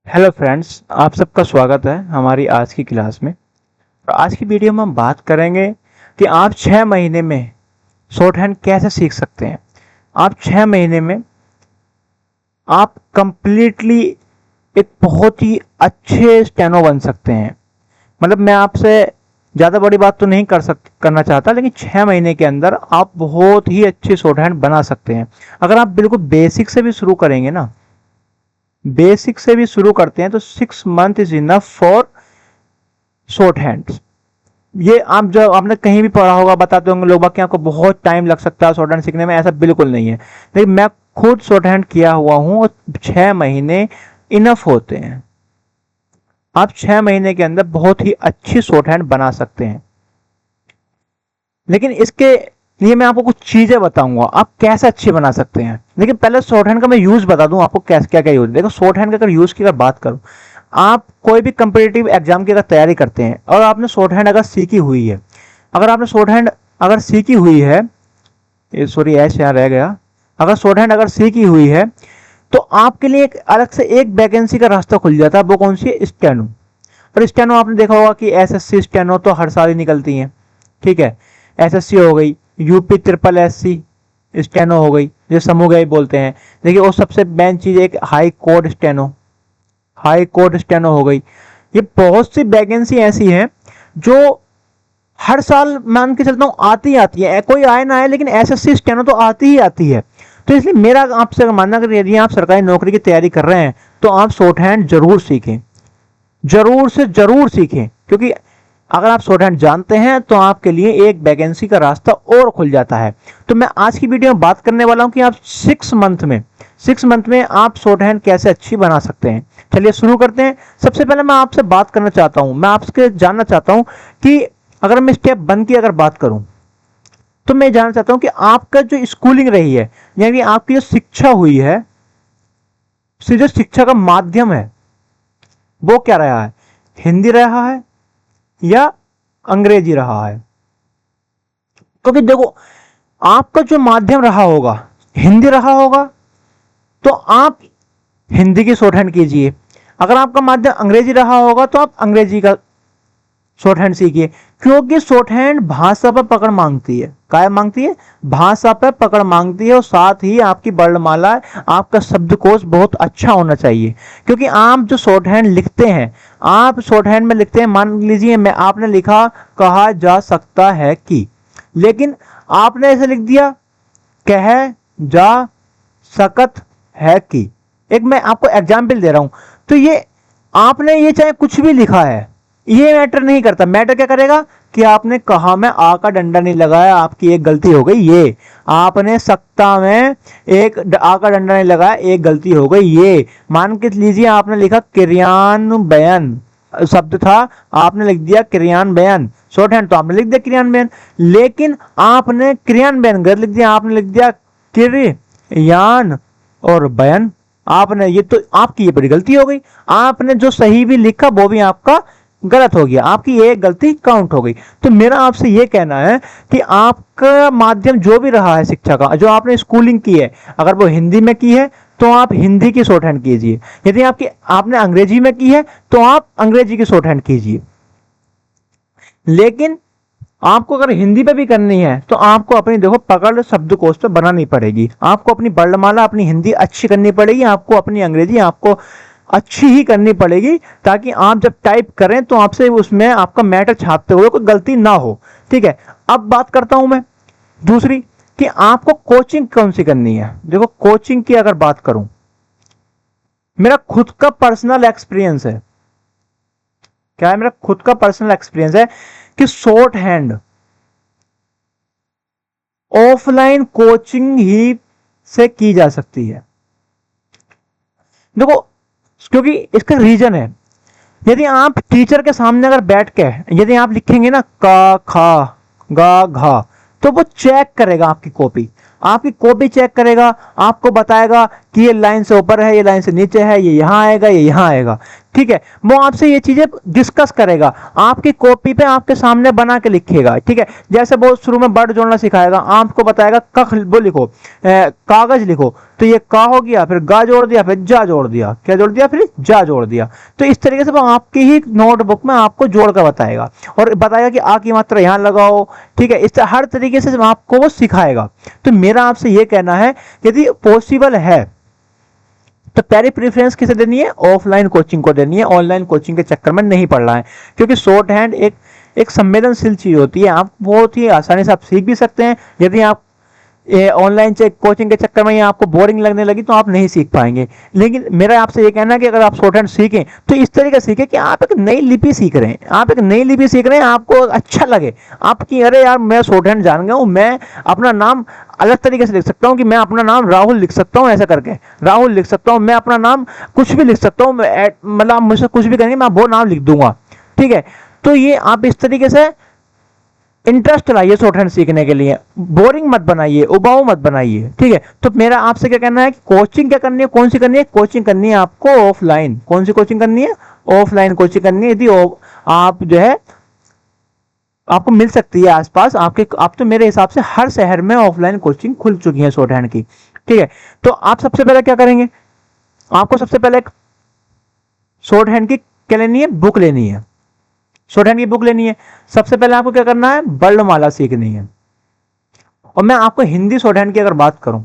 Hello friends, आप सबका स्वागत है हमारी आज की क्लास में। और आज की वीडियो में हम बात करेंगे कि आप 6 महीने में शॉर्ट हैंड कैसे सीख सकते हैं। आप 6 महीने में आप कंप्लीटली एक बहुत ही अच्छे स्टेनो बन सकते हैं। मतलब मैं आपसे ज़्यादा बड़ी बात तो नहीं करना चाहता, लेकिन 6 महीने के अंदर आप बहुत ही अच्छे शॉर्ट हैंड बना सकते हैं। अगर आप बिल्कुल बेसिक से भी शुरू करेंगे ना, बेसिक से भी शुरू करते हैं तो 6 month is enough for short hands. ये आप जो आपने कहीं भी पढ़ा होगा, बताते होंगे लोग बाकी आपको बहुत टाइम लग सकता है शॉर्ट हैंड सीखने में, ऐसा बिल्कुल नहीं है। लेकिन मैं खुद शॉर्ट हैंड किया हुआ हूं और 6 महीने इनफ होते हैं। आप 6 महीने के अंदर बहुत ही अच्छी शॉर्ट हैंड बना सकते हैं। लेकिन इसके लिए मैं आपको कुछ चीजें बताऊंगा आप कैसे अच्छी बना सकते हैं। लेकिन पहले शॉर्ट हैंड का मैं यूज बता दूं आपको कैसे क्या क्या यूज। देखो, शॉर्ट हैंड का अगर यूज की अगर बात करूं, आप कोई भी कंपिटिटिव एग्जाम की अगर तैयारी करते हैं और आपने शॉर्ट हैंड अगर सीखी हुई है, अगर आपने शॉर्ट हैंड अगर सीखी हुई है, सॉरी ऐसे यहाँ रह गया, अगर शॉर्ट हैंड अगर सीखी हुई है तो आपके लिए एक अलग से एक वैकेंसी का रास्ता खुल जाता है। वो कौन सी है? स्टेनो। और स्टेनो आपने देखा होगा कि एसएससी स्टेनो तो हर साल ही निकलती है, ठीक है। एसएससी हो गई, यूपी ट्रिपल एससी स्टेनो हो गई, जो समूह गई बोलते हैं। देखिए, वो सबसे मेन चीज एक high court steno, high court steno हो गई। ये बहुत सी वैकेंसी ऐसी हैं जो हर साल मान के चलता हूँ आती आती है, कोई आए ना आए लेकिन एसएससी स्टेनो तो आती ही आती है। तो इसलिए मेरा आपसे मानना कि यदि आप सरकारी नौकरी की तैयारी कर रहे हैं तो आप शॉर्ट हैंड जरूर सीखें, जरूर से जरूर सीखें। क्योंकि अगर आप शॉर्ट हैंड जानते हैं तो आपके लिए एक वैकेंसी का रास्ता और खुल जाता है। तो मैं आज की वीडियो में बात करने वाला हूं कि आप 6 मंथ में आप शॉर्ट हैंड कैसे अच्छी बना सकते हैं। चलिए शुरू करते हैं। सबसे पहले मैं आपसे बात करना चाहता हूं, मैं आपसे जानना चाहता हूं कि अगर मैं स्टेप 1 की अगर बात करूं तो मैं जानना चाहता हूं कि आपका जो स्कूलिंग रही है, यानी आपकी जो शिक्षा हुई है, जो शिक्षा का माध्यम है वो क्या रहा है? हिंदी रहा है या अंग्रेजी रहा है? क्योंकि देखो, आपका जो माध्यम रहा होगा हिंदी रहा होगा तो आप हिंदी की शॉर्ट हैंड कीजिए। अगर आपका माध्यम अंग्रेजी रहा होगा तो आप अंग्रेजी का शॉर्ट हैंड सीखिए। क्योंकि शॉर्ट हैंड भाषा पर पकड़ मांगती है। क्या मांगती है? भाषा पर पकड़ मांगती है। और साथ ही आपकी वर्णमाला, आपका शब्दकोश बहुत अच्छा होना चाहिए। क्योंकि आप जो शॉर्ट हैंड लिखते हैं, आप शॉर्ट हैंड में लिखते हैं, मान लीजिए मैं आपने लिखा कहा जा सकता है कि, लेकिन आपने ऐसे लिख दिया कह जा सकत है कि। एक मैं आपको एग्जाम्पल दे रहा हूं, तो ये आपने ये चाहे कुछ भी लिखा है, ये मैटर नहीं करता। मैटर क्या करेगा कि आपने कहा में आ का डंडा नहीं लगाया, आपकी एक गलती हो गई। ये आपने सकता में एक आ का डंडा नहीं लगाया, एक गलती हो गई। ये मान के लीजिए आपने लिखा क्रियान्वयन शब्द था, आपने लिख दिया क्रियान्वयन, शॉर्ट हैंड तो आपने लिख दिया क्रियान्वयन, लेकिन आपने क्रियान्वयन गलत लिख दिया, आपने लिख दिया क्रियान और बयान। आपने ये तो आपकी ये बड़ी गलती हो गई। आपने जो सही भी लिखा वो भी आपका गलत हो गया, आपकी एक गलती काउंट हो गई। तो मेरा आपसे यह कहना है कि आपका माध्यम जो भी रहा है शिक्षा का, जो आपने स्कूलिंग की है, अगर वो हिंदी में की है तो आप हिंदी की शॉर्ट हैंड कीजिए। यदि आपने अंग्रेजी में की है तो आप अंग्रेजी की शॉर्ट हैंड कीजिए। लेकिन आपको अगर हिंदी पे भी करनी है तो आपको अपनी देखो पकड़ शब्दकोश पे बनानी पड़ेगी। आपको अपनी वर्णमाला अपनी हिंदी अच्छी करनी पड़ेगी, आपको अपनी अंग्रेजी आपको अच्छी ही करनी पड़ेगी, ताकि आप जब टाइप करें तो आपसे उसमें आपका मैटर छापते हुए कोई गलती ना हो। ठीक है, अब बात करता हूं मैं दूसरी कि आपको कोचिंग कौन सी करनी है। देखो, कोचिंग की अगर बात करूं, मेरा खुद का पर्सनल एक्सपीरियंस है। क्या है? मेरा खुद का पर्सनल एक्सपीरियंस है कि शॉर्ट हैंड ऑफलाइन कोचिंग ही से की जा सकती है। देखो, क्योंकि इसका रीजन है, यदि आप टीचर के सामने अगर बैठ के यदि आप लिखेंगे ना का खा गा घा, तो वो चेक करेगा आपकी कॉपी चेक करेगा, आपको बताएगा कि ये लाइन से ऊपर है, ये लाइन से नीचे है, ये यहां आएगा, ये यहां आएगा। ठीक है, वो आपसे ये चीजें डिस्कस करेगा, आपकी कॉपी पे आपके सामने बना के लिखेगा। ठीक है, जैसे वो शुरू में वर्ड जोड़ना सिखाएगा, आपको बताएगा कख वो लिखो, कागज लिखो, तो ये का हो गया, फिर गा जोड़ दिया, फिर जा जोड़ दिया, क्या जोड़ दिया, फिर जा जोड़ दिया। तो इस तरीके से वो आपकी ही नोटबुक में आपको जोड़ कर बताएगा और बताएगा कि आ की मात्रा यहाँ लगाओ। ठीक है, इस हर तरीके से आपको वो सिखाएगा। तो मेरा आपसे ये कहना है, यदि पॉसिबल है तो पहली प्रेफरेंस किसे देनी है, ऑफलाइन कोचिंग को देनी है। ऑनलाइन कोचिंग के चक्कर में नहीं पढ़ना है, क्योंकि शॉर्ट हैंड एक संवेदनशील चीज होती है। आप बहुत ही आसानी से आप सीख भी सकते हैं। यदि आप ऑनलाइन से कोचिंग के चक्कर में आपको बोरिंग लगने लगी तो आप नहीं सीख पाएंगे। लेकिन मेरा आपसे ये कहना है कि अगर आप शॉर्ट हैंड सीखें तो इस तरीके सीखें कि आप एक नई लिपि सीख रहे हैं, आप एक नई लिपि सीख रहे हैं, आपको अच्छा लगे, आपकी अरे यार मैं शॉर्ट हैंड जान गया हूँ, मैं अपना नाम अलग तरीके से लिख सकता हूँ, कि मैं अपना नाम राहुल लिख सकता हूँ, ऐसा करके राहुल लिख सकता हूँ, मैं अपना नाम कुछ भी लिख सकता हूँ, मतलब आप मुझसे कुछ भी करेंगे मैं वो नाम लिख दूंगा। ठीक है, तो ये आप इस तरीके से इंटरेस्ट लाइए शॉर्ट हैंड सीखने के लिए, बोरिंग मत बनाइए, उबाऊ मत बनाइए। ठीक है, तो मेरा आपसे क्या कहना है कि कोचिंग क्या करनी है, कौन सी करनी है, कोचिंग करनी है आपको ऑफलाइन। कौन सी कोचिंग करनी है, ऑफलाइन कोचिंग करनी है। यदि आप जो है आपको मिल सकती है आसपास आपके, आप तो मेरे हिसाब से हर शहर में ऑफलाइन कोचिंग खुल चुकी है शॉर्ट हैंड की। ठीक है, तो आप सबसे पहले क्या करेंगे, आपको सबसे पहले एक शॉर्ट हैंड की क्या लेनी है, बुक लेनी है। शॉर्ट हैंड की बुक लेनी है। सबसे पहले आपको क्या करना है, वर्णमाला सीखनी है। और मैं आपको हिंदी शॉर्ट हैंड की अगर बात करूं,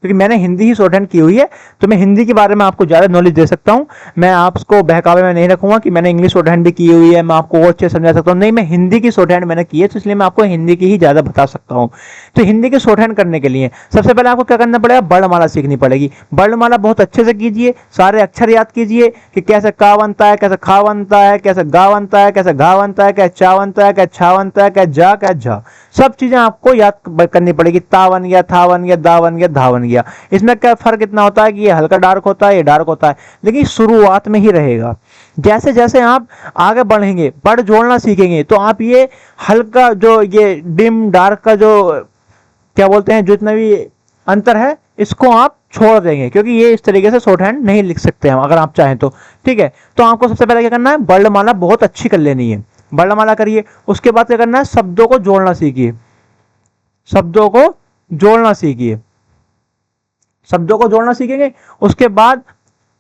क्योंकि मैंने हिंदी ही शॉर्ट हैंड की हुई है, तो मैं हिंदी के बारे में आपको ज़्यादा नॉलेज दे सकता हूं। मैं आपको बहकावे में नहीं रखूंगा कि मैंने इंग्लिश शॉर्ट हैंड भी की हुई है, मैं आपको वो अच्छे समझा सकता हूं। नहीं, मैं हिंदी की शॉर्ट हैंड मैंने की है, तो इसलिए मैं आपको हिंदी की ही ज़्यादा बता सकता हूं। तो हिंदी की शॉर्ट हैंड करने के लिए सबसे पहले आपको क्या करना पड़ेगा, वर्णमाला सीखनी पड़ेगी। वर्णमाला बहुत अच्छे से कीजिए, सारे अक्षर याद कीजिए कि कैसे का बनता है, कैसे खा बनता है, कैसे गा बनता है, कैसे घा बनता है, कैसे चा बनता है, कैसे छा बनता है, कैसे जा, कैसे झा, सब चीजें आपको याद करनी पड़ेगी। ता बन गया, था बन गया, दा बन गया, धा बन गया। इसमें क्या फर्क इतना होता है कि ये हल्का डार्क होता है, ये डार्क होता है, लेकिन शुरुआत में ही रहेगा। जैसे जैसे आप आगे बढ़ेंगे, वर्ड जोड़ना सीखेंगे, तो आप ये हल्का जो ये डिम डार्क का जो क्या बोलते हैं, जो इतना भी अंतर है, इसको आप छोड़ देंगे, क्योंकि ये इस तरीके से शॉर्ट हैंड नहीं लिख सकते हम अगर आप चाहें तो। ठीक है, तो आपको सबसे पहले क्या करना है, वर्णमाला बहुत अच्छी कर लेनी है। वर्णमाला करिए, उसके बाद क्या करना है, शब्दों को जोड़ना सीखिए। शब्दों को जोड़ना सीखिए, शब्दों को जोड़ना सीखेंगे, उसके बाद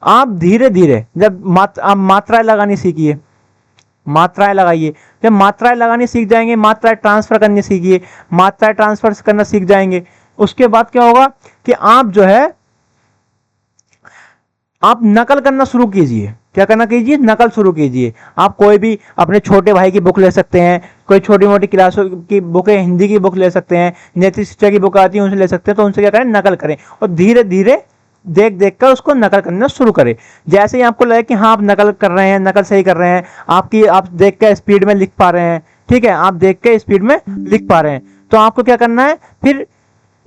आप धीरे धीरे जब आप मात्राएं लगानी सीखिए, मात्राएं लगाइए। जब मात्राएं लगानी सीख जाएंगे, मात्राएं ट्रांसफर करनी सीखिए, मात्राएं ट्रांसफर करना सीख जाएंगे, उसके बाद क्या होगा कि आप जो है आप नकल करना शुरू कीजिए। क्या करना कीजिए, नकल शुरू कीजिए। आप कोई भी अपने छोटे भाई की बुक ले सकते हैं, कोई छोटी मोटी क्लासों की बुक है, हिंदी की बुक ले सकते हैं, नैतिक शिक्षा की बुक आती है उनसे ले सकते हैं। तो उनसे क्या करें, नकल करें और धीरे धीरे देख देख कर उसको नकल करना शुरू करें। जैसे ही आपको लगे कि हाँ आप नकल कर रहे हैं, नकल सही कर रहे हैं, आप देख कर स्पीड में लिख पा रहे हैं, ठीक है, आप देख के स्पीड में लिख पा रहे हैं, तो आपको क्या करना है, फिर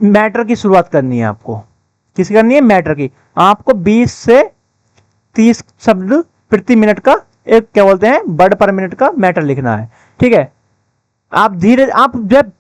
मैटर की शुरुआत करनी है। आपको किसकी करनी है, मैटर की। आपको 20 से 30 शब्द प्रति मिनट का एक क्या बोलते हैं, वर्ड पर मिनट का मैटर लिखना है। ठीक है, आप जब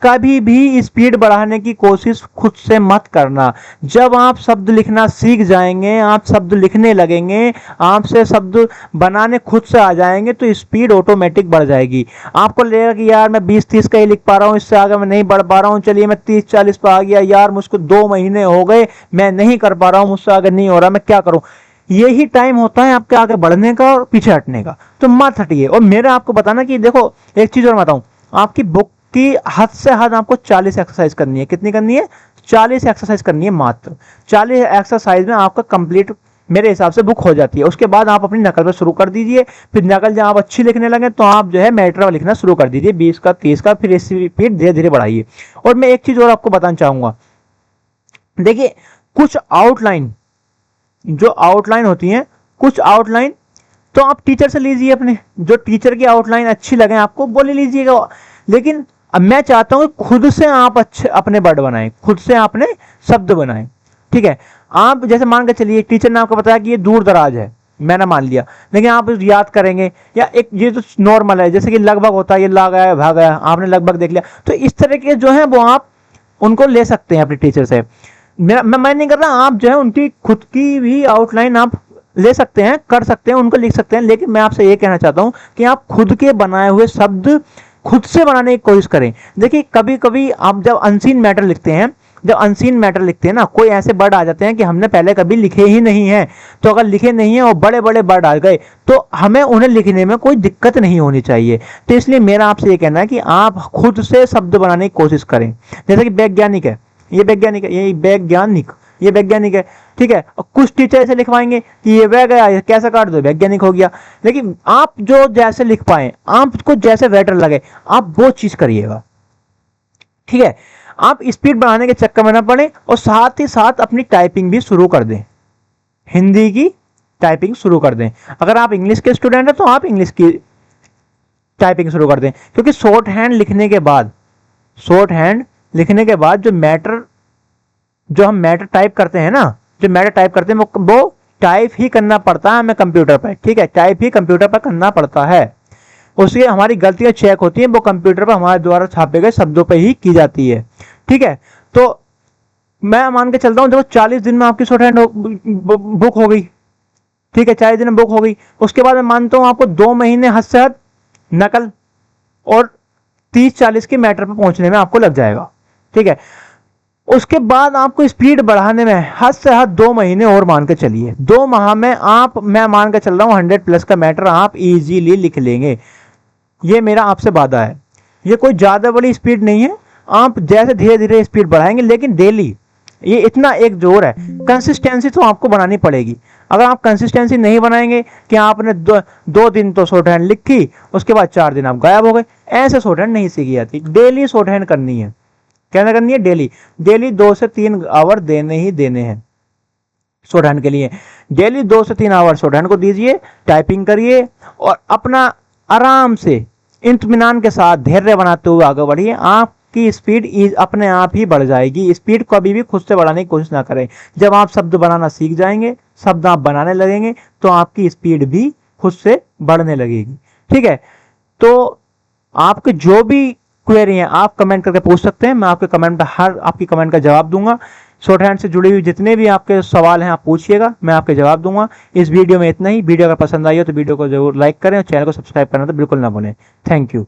कभी भी स्पीड बढ़ाने की कोशिश खुद से मत करना। जब आप शब्द लिखना सीख जाएंगे, आप शब्द लिखने लगेंगे, आपसे शब्द बनाने खुद से आ जाएंगे, तो स्पीड ऑटोमेटिक बढ़ जाएगी। आपको लगेगा कि यार मैं 20-30 का ही लिख पा रहा हूँ, इससे आगे मैं नहीं बढ़ पा रहा हूँ, चलिए मैं 30-40 पर आ गया, यार मुझको 2 महीने हो गए, मैं नहीं कर पा रहा हूँ, मुझसे आगे नहीं हो रहा, मैं क्या करूँ। यही टाइम होता है आपके आगे बढ़ने का और पीछे हटने का, तो मत हटिए। और मेरा आपको बताना कि देखो एक चीज और बताऊं, आपकी बुक की हद से हद आपको 40 एक्सरसाइज करनी है। कितनी करनी है, 40 एक्सरसाइज करनी है मात्र। 40 एक्सरसाइज में आपका कंप्लीट मेरे हिसाब से बुक हो जाती है। उसके बाद आप अपनी नकल पर शुरू कर दीजिए। फिर नकल जब आप अच्छी लिखने लगे तो आप जो है मैटर लिखना शुरू कर दीजिए, 20 का 30 का, फिर स्पीड धीरे धीरे बढ़ाइए। और मैं एक चीज और आपको बताना चाहूंगा, देखिए कुछ आउटलाइन जो आउटलाइन होती है, कुछ आउटलाइन तो आप टीचर से लीजिए, अपने जो टीचर की आउटलाइन अच्छी लगे आपको वो ले लीजिएगा। लेकिन अब मैं चाहता हूं कि खुद से आप अच्छे अपने वर्ड बनाएं, खुद से आपने शब्द बनाएं। ठीक है, आप जैसे मान के चलिए टीचर ने आपको बताया कि ये दूर दराज है, मैंने मान लिया, लेकिन आप याद करेंगे, या एक ये तो नॉर्मल है, जैसे कि लगभग होता है, ये ला गया भाग गया, आपने लगभग देख लिया। तो इस तरह के जो है वो आप उनको ले सकते हैं अपने टीचर से। मैं नहीं कर रहा, आप जो है उनकी खुद की भी आउटलाइन आप ले सकते हैं, कर सकते हैं, उनको लिख सकते हैं, लेकिन मैं आपसे ये कहना चाहता हूं कि आप खुद के बनाए हुए शब्द खुद से बनाने की कोशिश करें। देखिए कभी कभी आप जब अनसीन मैटर लिखते हैं, जब अनसीन मैटर लिखते हैं ना, कोई ऐसे वर्ड आ जाते हैं कि हमने पहले कभी लिखे ही नहीं है, तो अगर लिखे नहीं है और बड़े बड़े वर्ड आ गए तो हमें उन्हें लिखने में कोई दिक्कत नहीं होनी चाहिए। तो इसलिए मेरा आपसे ये कहना है कि आप खुद से शब्द बनाने की कोशिश करें। जैसे कि वैज्ञानिक है, ये वैज्ञानिक है, ये वैज्ञानिक, ये वैज्ञानिक है, ठीक है। और कुछ टीचर ऐसे लिखवाएंगे कि ये वह गया, ये कैसा काट दो, वैज्ञानिक हो गया। लेकिन आप जो जैसे लिख पाए, आपको जैसे बेटर लगे, आप वो चीज करिएगा, ठीक है। आप स्पीड बढ़ाने के चक्कर में ना पड़े और साथ ही साथ अपनी टाइपिंग भी शुरू कर दें, हिंदी की टाइपिंग शुरू कर दें। अगर आप इंग्लिश के स्टूडेंट हैं तो आप इंग्लिश की टाइपिंग शुरू कर दें, क्योंकि शॉर्ट हैंड लिखने के बाद, शॉर्ट हैंड लिखने के बाद जो हम मैटर टाइप करते हैं ना, जो मैटर टाइप करते हैं वो टाइप ही करना पड़ता है हमें कंप्यूटर पर, ठीक है। टाइप ही कंप्यूटर पर करना पड़ता है, उसकी हमारी गलतियां चेक होती हैं, वो कंप्यूटर पर हमारे द्वारा छापे गए शब्दों पर ही की जाती है, ठीक है। तो मैं मान के चलता हूं, देखो 40 दिन में आपकी शॉर्ट हैंड बुक हो गई, ठीक है, 40 दिन में बुक हो गई। उसके बाद मैं मानता हूं आपको 2 महीने हद से हद नकल और 30-40 के मैटर पर पहुंचने में आपको लग जाएगा, ठीक है। उसके बाद आपको स्पीड बढ़ाने में हद से हद 2 महीने और मान के चलिए। 2 माह में मैं मान के चल रहा हूं 100+ का मैटर आप इजीली लिख लेंगे, ये मेरा आपसे वादा है। ये कोई ज्यादा बड़ी स्पीड नहीं है, आप जैसे धीरे धीरे स्पीड बढ़ाएंगे, लेकिन डेली ये इतना एक जोर है, कंसिस्टेंसी तो आपको बनानी पड़ेगी। अगर आप कंसिस्टेंसी नहीं बनाएंगे कि आपने 2 दिन तो शॉर्ट हैंड लिखी, उसके बाद 4 दिन आप गायब हो गए, ऐसे शॉर्ट हैंड नहीं सीखी जाती। डेली शॉर्ट हैंड करनी है, क्या करनी है, डेली 2 से 3 आवर देने ही देने हैं शॉर्ट हैंड के लिए। डेली 2 से 3 आवर शॉर्ट हैंड को दीजिए, टाइपिंग करिए और अपना आराम से इत्मीनान के साथ धैर्य बनाते हुए आगे बढ़िए। आपकी स्पीड अपने आप ही बढ़ जाएगी। स्पीड कभी भी खुद से बढ़ाने की कोशिश ना करें। जब आप शब्द बनाना सीख जाएंगे, शब्द आप बनाने लगेंगे, तो आपकी स्पीड भी खुद से बढ़ने लगेगी, ठीक है। तो आपके जो भी क्वेरी है आप कमेंट करके पूछ सकते हैं, मैं आपके कमेंट हर आपकी कमेंट का जवाब दूंगा। शॉर्ट हैंड से जुड़ी हुई जितने भी आपके सवाल हैं आप पूछिएगा, मैं आपके जवाब दूंगा। इस वीडियो में इतना ही। वीडियो अगर पसंद आई हो तो वीडियो को जरूर लाइक करें और चैनल को सब्सक्राइब करना तो बिल्कुल ना भूलें। Thank you.